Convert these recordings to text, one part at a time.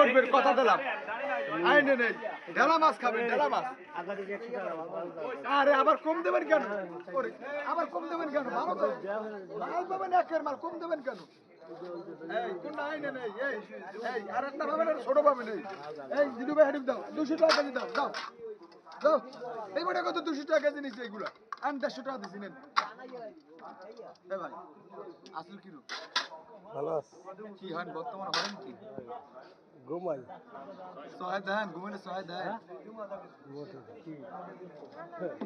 উঠবেন কথা দিলাম আই নেই ঢেলা মাছ খাবেন ঢেলা মাছ আরে আবার কম দেবেন কেন ওরে, আবার কম দেবেন কেন ভালো তো মাল পাবেন একের মাল কম দেবেন কেন এই কোন নাই নেই এই আর একটা পাবেন আর ছোট পাবেন এই দিদু ভাই হাড়ি দাও 200 টাকা কেজি দাও দাও দাও এই বড় কত 200 টাকা কেজি নিচ্ছে এগুলা আমি 150 টাকা দিছি নেন এ ভাই আসল কি রূপ ভালো আছে কি হন বর্তমান হরেন কি ঘুমাই সহায় দেন ঘুমাইলে সহায় দেন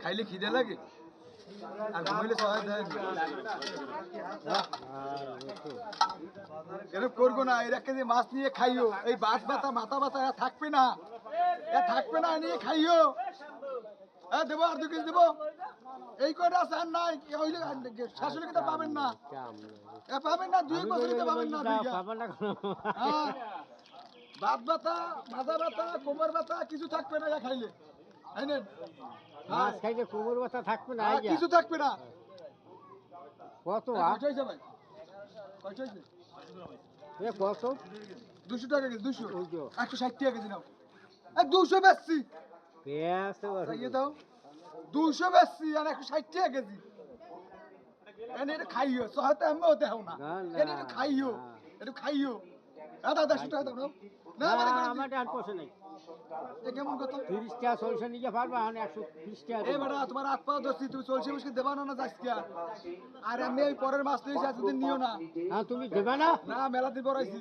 খাইলে খিদে লাগে আর ঘুমাইলে সহায় দেন এরকম করবো না এর 1 কেজি মাছ নিয়ে খাইও এই বাত ব্যথা মাথা ব্যথা থাকবে না থাকবে না নিয়ে খাইও হ্যাঁ দেবো আর 2 কেজি দেবো এই কয়টা আছে আর নাই হইলে শাশুড়ি কিটা পাবেন না পাবেন না 2 বছরিতে পাবেন না হ্যাঁ বাত ব্যথা মাথা ব্যথা কোমর ব্যথা কিছু থাকবে না খাইলে মাছ খাইলে কোমর ব্যথা থাকবে না কিছু থাকবে না কত কয়টা হয়েছে ভাই কয়টা হয়েছে কত 200 টাকা কেজি 200 160 টাকা কেজি নাও 200 বেচছি ইয়ে দাও 200 বেচছি আর 160 টাকা কেজি এটা খাইও সহায়তা আমিও দেও না এটা খাইও এটা খাইও দাদা 100 টাকা দাও না আমার আর পয়সা নাই কেমন কত 30 টাকা সলসা নিয়ে পারবা আর 120 টাকা এই বেটা তোমার হাত পা ধরছি তুমি চলছে মুশকিল দেবা না যাস কি আর আমি এই পরের মাস তুই আজকে নিও না হ্যাঁ তুমি দেবা না না মেলা দিন পর আইছি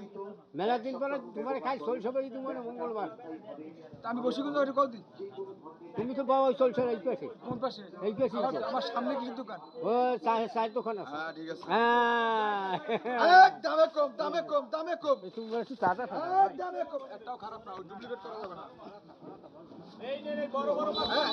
মেলা দিন পরে তোমার খাই সলসা বাড়ি তোমার মঙ্গলবার আমি বসি কোন জায়গায় কল দি তুমি তো বাবা ওই সলসা এই পাশে কোন পাশে এই পাশে আমার সামনে কি দোকান ও চায়ের দোকান আছে হ্যাঁ ঠিক আছে হ্যাঁ দামে কম দামে কম দামে কম তুমি একটু টাটা দামে কম একটাও খারাপ না ডুপ্লিকেট করা যাবে না এই নে বড় বড় মাছ